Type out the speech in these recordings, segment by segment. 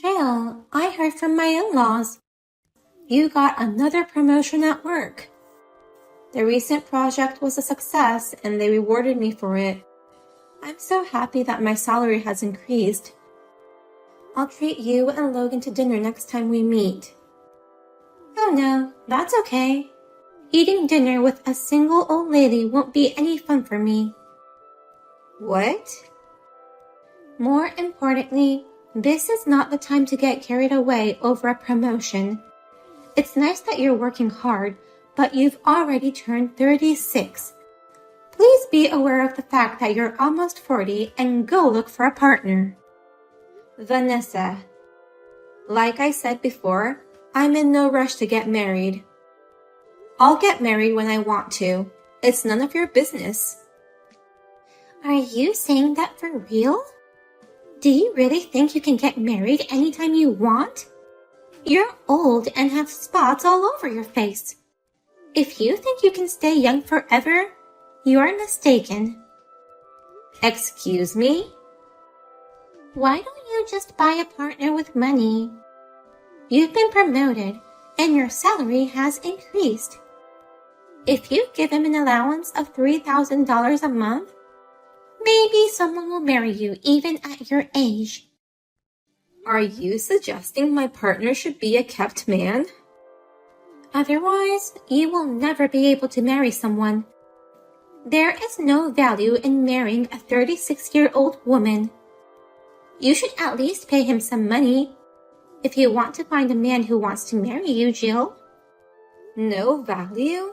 Jill, I heard from my in-laws. You got another promotion at work. The recent project was a success and they rewarded me for it. I'm so happy that my salary has increased. I'll treat you and Logan to dinner next time we meet. Oh no, that's okay. Eating dinner with a single old lady won't be any fun for me. What? More importantly, this is not the time to get carried away over a promotion. It's nice that you're working hard, but you've already turned 36. Please be aware of the fact that you're almost 40 and go look for a partner. Vanessa, like I said before, I'm in no rush to get married. I'll get married when I want to. It's none of your business. Are you saying that for real? Do you really think you can get married anytime you want? You're old and have spots all over your face. If you think you can stay young forever, you are mistaken. Excuse me? Why don't you just buy a partner with money? You've been promoted and your salary has increased. If you give him an allowance of $3,000 a month, maybe someone will marry you even at your age. Are you suggesting my partner should be a kept man? Otherwise, you will never be able to marry someone. There is no value in marrying a 36-year-old woman. You should at least pay him some money if you want to find a man who wants to marry you, Jill. No value?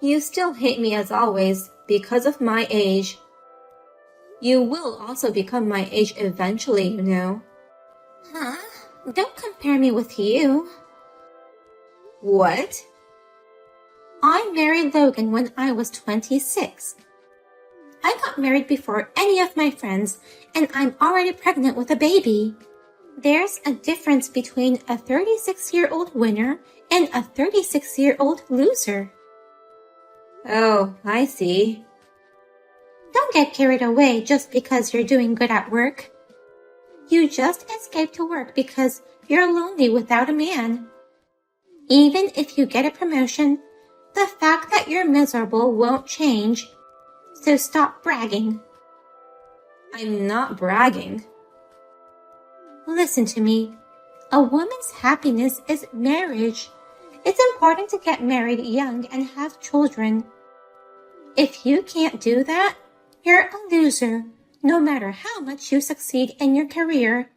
You still hate me as always because of my age. You will also become my age eventually, you know. Huh? Don't compare me with you. What? I married Logan when I was 26. I got married before any of my friends, and I'm already pregnant with a baby. There's a difference between a 36-year-old winner and a 36-year-old loser. Oh, I see. Don't get carried away just because you're doing good at work. You just escaped to work because you're lonely without a man. Even if you get a promotion, the fact that you're miserable won't change. So stop bragging. I'm not bragging. Listen to me. A woman's happiness is marriage. It's important to get married young and have children. If you can't do that, you're a loser, no matter how much you succeed in your career.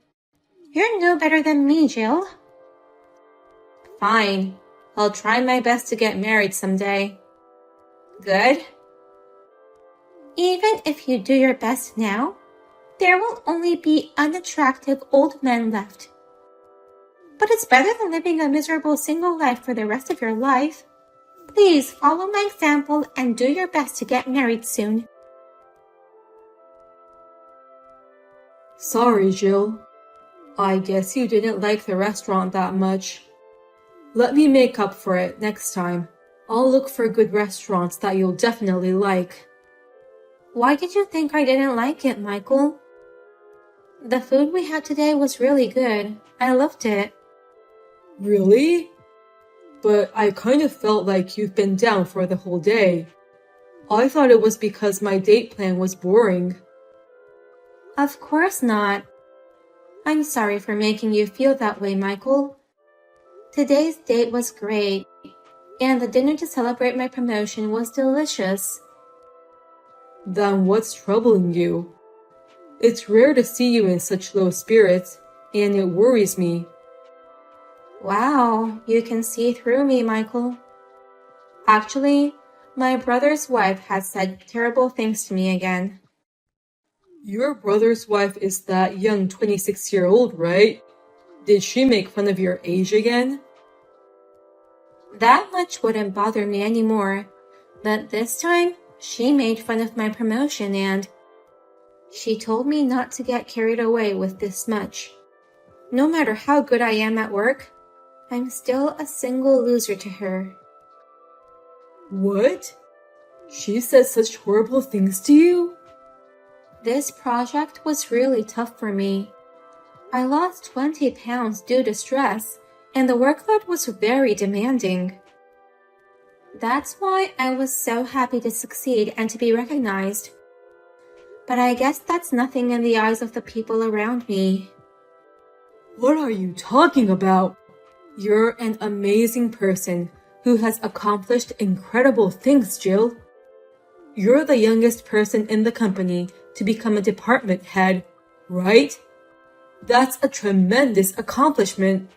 You're no better than me, Jill. Fine. I'll try my best to get married someday. Good? Even if you do your best now, there will only be unattractive old men left. But it's better than living a miserable single life for the rest of your life. Please follow my example and do your best to get married soon. Sorry, Jill. I guess you didn't like the restaurant that much. Let me make up for it next time. I'll look for good restaurants that you'll definitely like. Why did you think I didn't like it, Michael? The food we had today was really good. I loved it. Really? But I kind of felt like you've been down for the whole day. I thought it was because my date plan was boring. Of course not. I'm sorry for making you feel that way, Michael. Today's date was great, and the dinner to celebrate my promotion was delicious. Then what's troubling you? It's rare to see you in such low spirits, and it worries me. Wow, you can see through me, Michael. Actually, my brother's wife has said terrible things to me again. Your brother's wife is that young 26-year-old, right? Did she make fun of your age again? That much wouldn't bother me anymore, but this time she made fun of my promotion and she told me not to get carried away with this much. No matter how good I am at work, I'm still a single loser to her. What? She said such horrible things to you? This project was really tough for me. I lost 20 pounds due to stress, and the workload was very demanding. That's why I was so happy to succeed and to be recognized. But I guess that's nothing in the eyes of the people around me. What are you talking about? You're an amazing person who has accomplished incredible things, Jill. You're the youngest person in the company to become a department head, right? That's a tremendous accomplishment.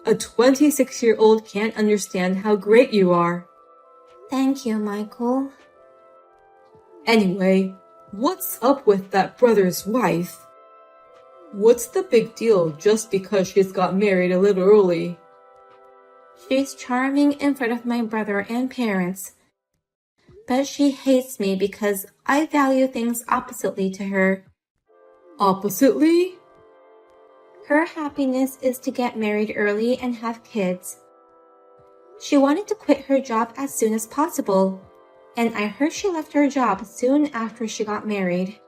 A 26-year-old can't understand how great you are. Thank you, Michael. Anyway, what's up with that brother's wife? What's the big deal just because she's got married a little early? She's charming in front of my brother and parents, but she hates me because I value things oppositely to her. Oppositely? Her happiness is to get married early and have kids. She wanted to quit her job as soon as possible, and I heard she left her job soon after she got married.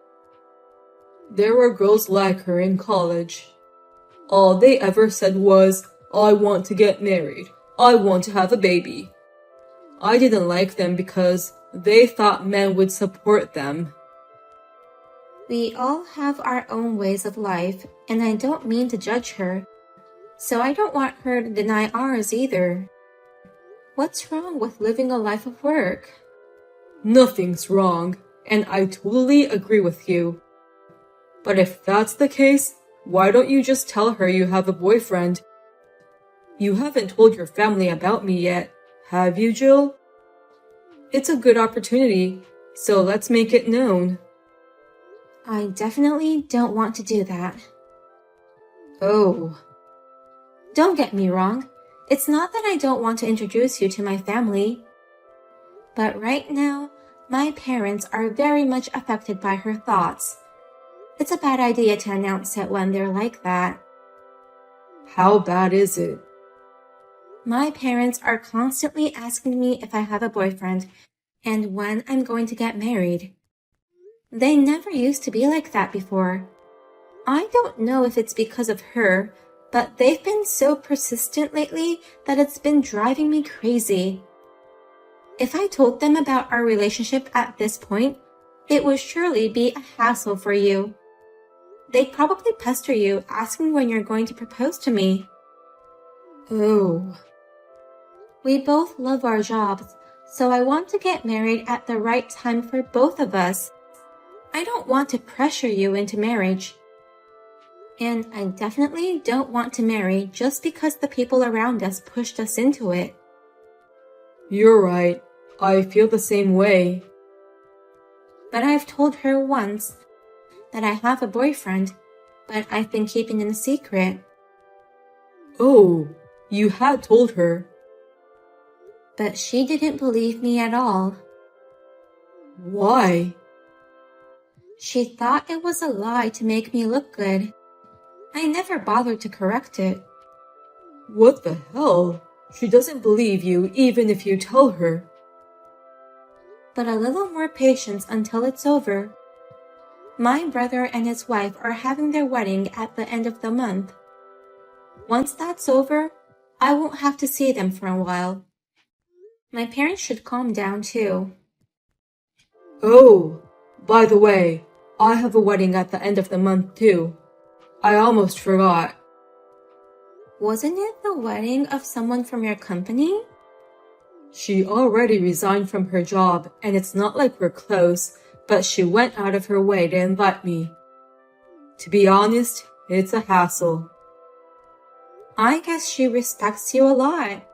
There were girls like her in college. All they ever said was, I want to get married. I want to have a baby. I didn't like them because they thought men would support them. We all have our own ways of life, and I don't mean to judge her, so I don't want her to deny ours either. What's wrong with living a life of work? Nothing's wrong, and I totally agree with you. But if that's the case, why don't you just tell her you have a boyfriend? You haven't told your family about me yet, have you, Jill? It's a good opportunity, so let's make it known. I definitely don't want to do that. Oh. Don't get me wrong. It's not that I don't want to introduce you to my family. But right now, my parents are very much affected by her thoughts. It's a bad idea to announce it when they're like that. How bad is it? My parents are constantly asking me if I have a boyfriend and when I'm going to get married. They never used to be like that before. I don't know if it's because of her, but they've been so persistent lately that it's been driving me crazy. If I told them about our relationship at this point, it would surely be a hassle for you. They'd probably pester you asking when you're going to propose to me. Oh. We both love our jobs, so I want to get married at the right time for both of us. I don't want to pressure you into marriage. And I definitely don't want to marry just because the people around us pushed us into it. You're right. I feel the same way. But I've told her once that I have a boyfriend, but I've been keeping it a secret. Oh, you had told her. But she didn't believe me at all. Why? She thought it was a lie to make me look good. I never bothered to correct it. What the hell? She doesn't believe you even if you tell her. But a little more patience until it's over. My brother and his wife are having their wedding at the end of the month. Once that's over, I won't have to see them for a while. My parents should calm down too. Oh, by the way, I have a wedding at the end of the month too. I almost forgot. Wasn't it the wedding of someone from your company? She already resigned from her job, and it's not like we're close, but she went out of her way to invite me. To be honest, it's a hassle. I guess she respects you a lot.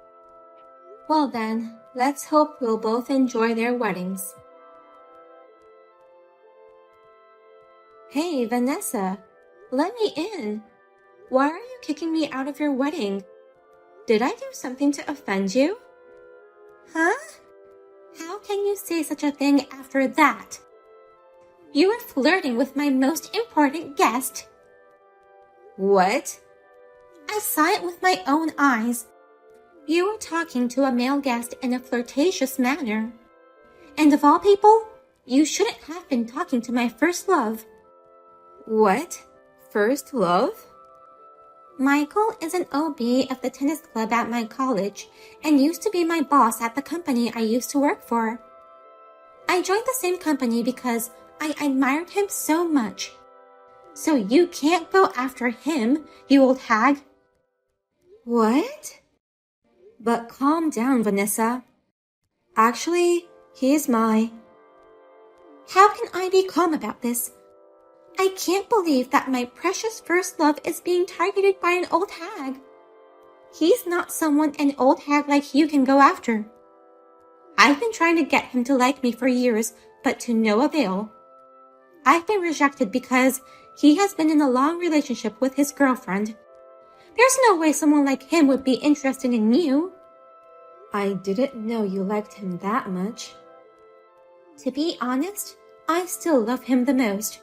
Well then, let's hope we'll both enjoy their weddings. Hey, Vanessa, let me in. Why are you kicking me out of your wedding? Did I do something to offend you? Huh? How can you say such a thing after that? You were flirting with my most important guest. What? I saw it with my own eyes. You were talking to a male guest in a flirtatious manner. And of all people, you shouldn't have been talking to my first love. What? first love? Michael is an OB of the tennis club at my college and used to be my boss at the company I used to work for. I joined the same company because I admired him so much. So you can't go after him, you old hag. What? But calm down, Vanessa. Actually, he is my... How can I be calm about this? I can't believe that my precious first love is being targeted by an old hag. He's not someone an old hag like you can go after. I've been trying to get him to like me for years, but to no avail. I've been rejected because he has been in a long relationship with his girlfriend. There's no way someone like him would be interested in you. I didn't know you liked him that much. To be honest, I still love him the most.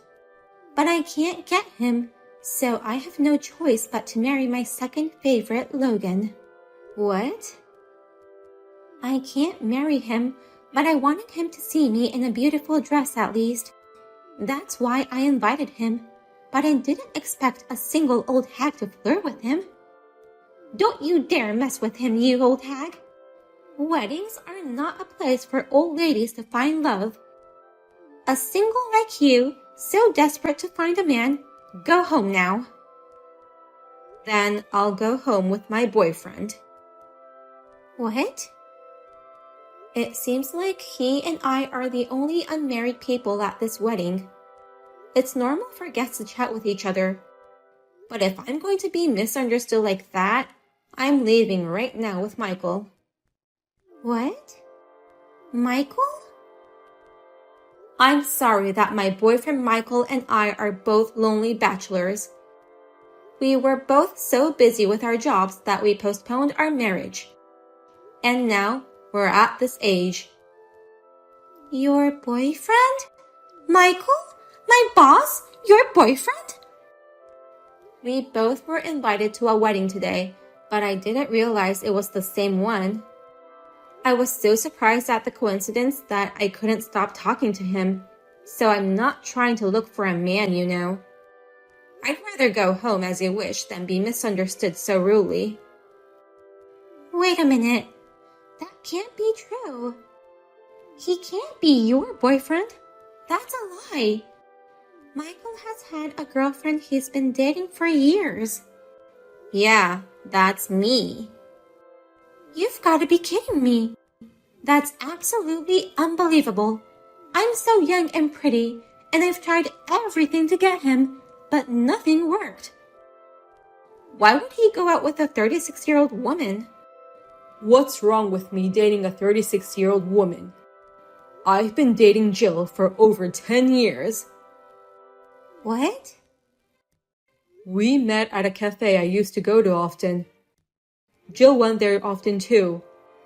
But I can't get him, so I have no choice but to marry my second favorite, Logan. What? I can't marry him, but I wanted him to see me in a beautiful dress at least. That's why I invited him, but I didn't expect a single old hag to flirt with him. Don't you dare mess with him, you old hag. Weddings are not a place for old ladies to find love. A single like you, so desperate to find a man, go home now. Then I'll go home with my boyfriend. What? It seems like he and I are the only unmarried people at this wedding. It's normal for guests to chat with each other. But if I'm going to be misunderstood like that, I'm leaving right now with Michael. What? Michael? I'm sorry that my boyfriend Michael and I are both lonely bachelors. We were both so busy with our jobs that we postponed our marriage. And now we're at this age. Your boyfriend? Michael? My boss? Your boyfriend? We both were invited to a wedding today, but I didn't realize it was the same one. I was so surprised at the coincidence that I couldn't stop talking to him, so I'm not trying to look for a man, you know. I'd rather go home as you wish than be misunderstood so rudely. Wait a minute. That can't be true. He can't be your boyfriend. That's a lie. Michael has had a girlfriend he's been dating for years. Yeah, that's me. You've got to be kidding me. That's absolutely unbelievable. I'm so young and pretty, and I've tried everything to get him, but nothing worked. Why would he go out with a 36-year-old woman? What's wrong with me dating a 36-year-old woman? I've been dating Jill for over 10 years. What? We met at a cafe I used to go to often. Jill went there often too.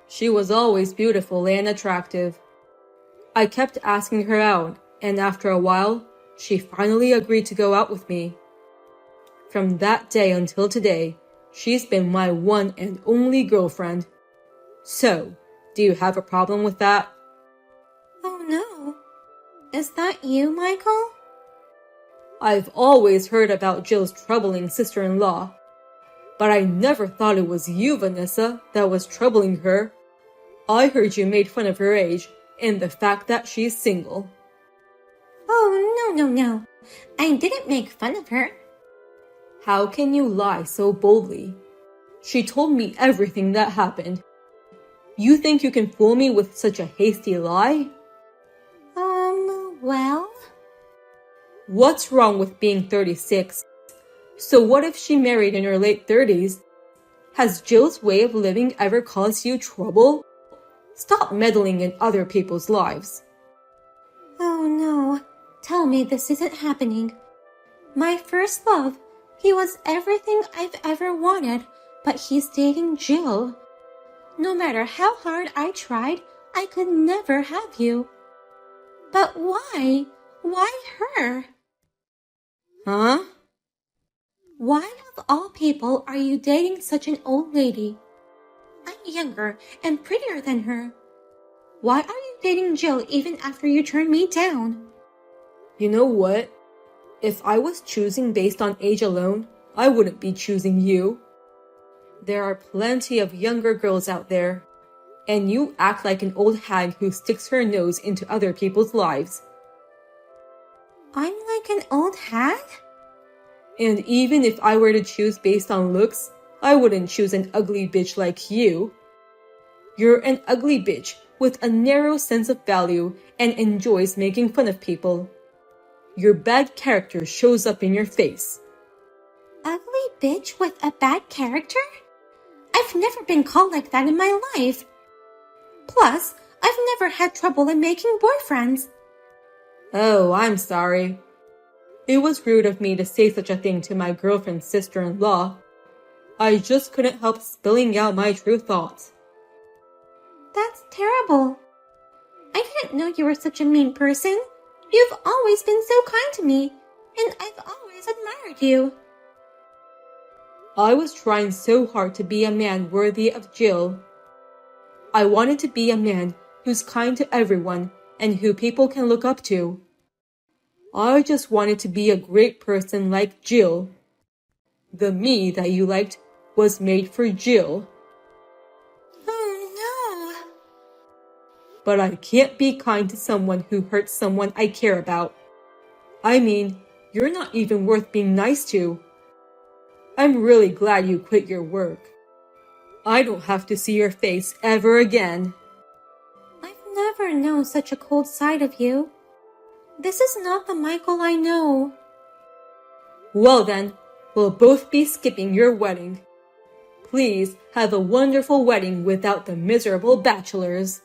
She was always beautiful and attractive. I kept asking her out, and after a while, she finally agreed to go out with me. From that day until today, she's been my one and only girlfriend. So, do you have a problem with that? Oh no. Is that you, Michael? I've always heard about Jill's troubling sister-in-law. But I never thought it was you, Vanessa, that was troubling her. I heard you made fun of her age and the fact that she's single. Oh, no. I didn't make fun of her. How can you lie so boldly? She told me everything that happened. You think you can fool me with such a hasty lie? Well? What's wrong with being 36? So what if she married in her late 30s? Has Jill's way of living ever caused you trouble? Stop meddling in other people's lives. Oh no, tell me this isn't happening. My first love, he was everything I've ever wanted, but he's dating Jill. No matter how hard I tried, I could never have you. But why? Why her? Huh? Why of all people are you dating such an old lady? I'm younger and prettier than her. Why are you dating Jill even after you turned me down? You know what? If I was choosing based on age alone, I wouldn't be choosing you. There are plenty of younger girls out there, and you act like an old hag who sticks her nose into other people's lives. I'm like an old hag? And even if I were to choose based on looks, I wouldn't choose an ugly bitch like you. You're an ugly bitch with a narrow sense of value and enjoys making fun of people. Your bad character shows up in your face. Ugly bitch with a bad character? I've never been called like that in my life. Plus, I've never had trouble in making boyfriends. Oh, I'm sorry. It was rude of me to say such a thing to my girlfriend's sister-in-law. I just couldn't help spilling out my true thoughts. That's terrible. I didn't know you were such a mean person. You've always been so kind to me, and I've always admired you. I was trying so hard to be a man worthy of Jill. I wanted to be a man who's kind to everyone and who people can look up to. I just wanted to be a great person like Jill. The me that you liked was made for Jill. Oh no. But I can't be kind to someone who hurts someone I care about. I mean, you're not even worth being nice to. I'm really glad you quit your work. I don't have to see your face ever again. I've never known such a cold side of you. This is not the Michael I know. Well then, we'll both be skipping your wedding. Please have a wonderful wedding without the miserable bachelors.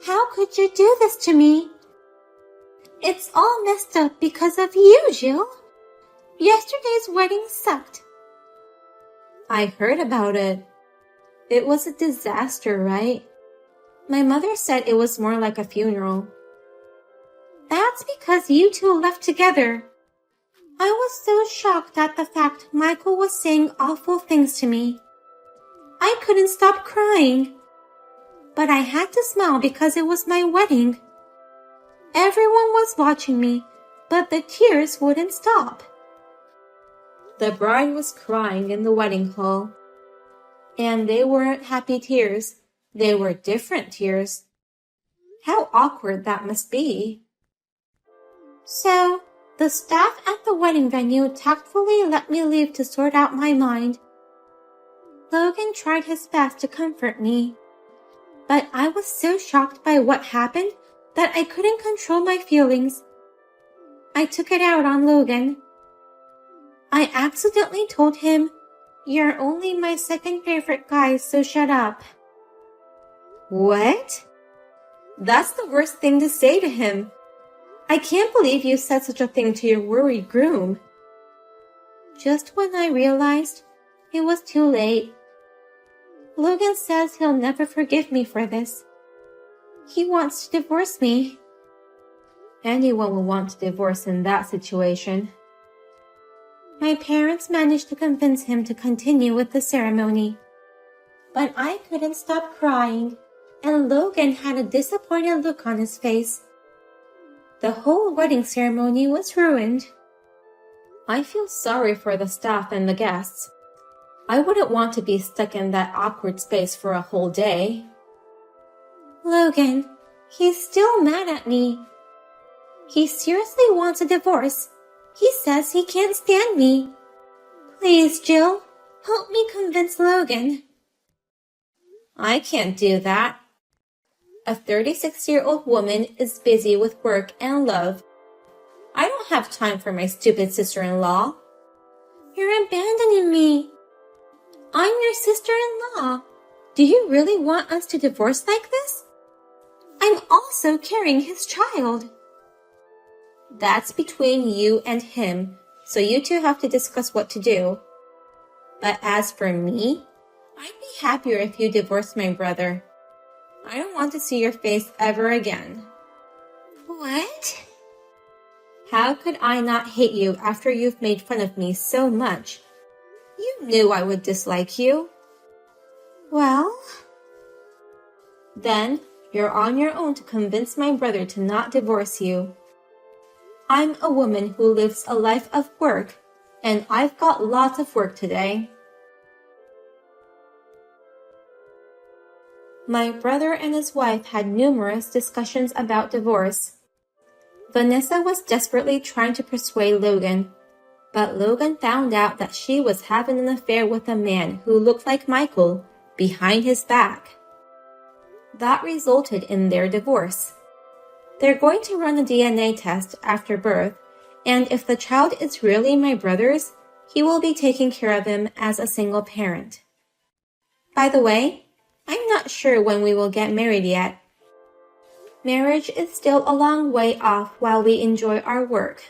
How could you do this to me? It's all messed up because of you, Jill. Yesterday's wedding sucked. I heard about it. It was a disaster, right? My mother said it was more like a funeral. That's because you two left together. I was so shocked at the fact Michael was saying awful things to me. I couldn't stop crying. But I had to smile because it was my wedding. Everyone was watching me, but the tears wouldn't stop. The bride was crying in the wedding hall. And they weren't happy tears. They were different tears. How awkward that must be. So, the staff at the wedding venue tactfully let me leave to sort out my mind. Logan tried his best to comfort me. But I was so shocked by what happened that I couldn't control my feelings. I took it out on Logan. I accidentally told him, "You're only my second favorite guy, so shut up." What? That's the worst thing to say to him. I can't believe you said such a thing to your worried groom. Just when I realized it was too late. Logan says he'll never forgive me for this. He wants to divorce me. Anyone will want to divorce in that situation. My parents managed to convince him to continue with the ceremony. But I couldn't stop crying, and Logan had a disappointed look on his face. The whole wedding ceremony was ruined. I feel sorry for the staff and the guests. I wouldn't want to be stuck in that awkward space for a whole day. Logan, he's still mad at me. He seriously wants a divorce. He says he can't stand me. Please, Jill, help me convince Logan. I can't do that. A 36-year-old woman is busy with work and love. I don't have time for my stupid sister-in-law. You're abandoning me. I'm your sister-in-law. Do you really want us to divorce like this? I'm also carrying his child. That's between you and him, so you two have to discuss what to do. But as for me, I'd be happier if you divorced my brother. I don't want to see your face ever again. What? How could I not hate you after you've made fun of me so much? You knew I would dislike you. Well? Then, You're on your own to convince my brother to not divorce you. I'm a woman who lives a life of work, and I've got lots of work today. My brother and his wife had numerous discussions about divorce. Vanessa was desperately trying to persuade Logan, but Logan found out that she was having an affair with a man who looked like Michael behind his back. That resulted in their divorce. They're going to run a DNA test after birth, and if the child is really my brother's, he will be taking care of him as a single parent. By the way, I'm not sure when we will get married yet. Marriage is still a long way off while we enjoy our work.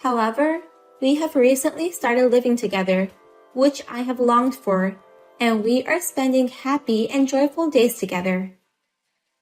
However, we have recently started living together, which I have longed for, and we are spending happy and joyful days together.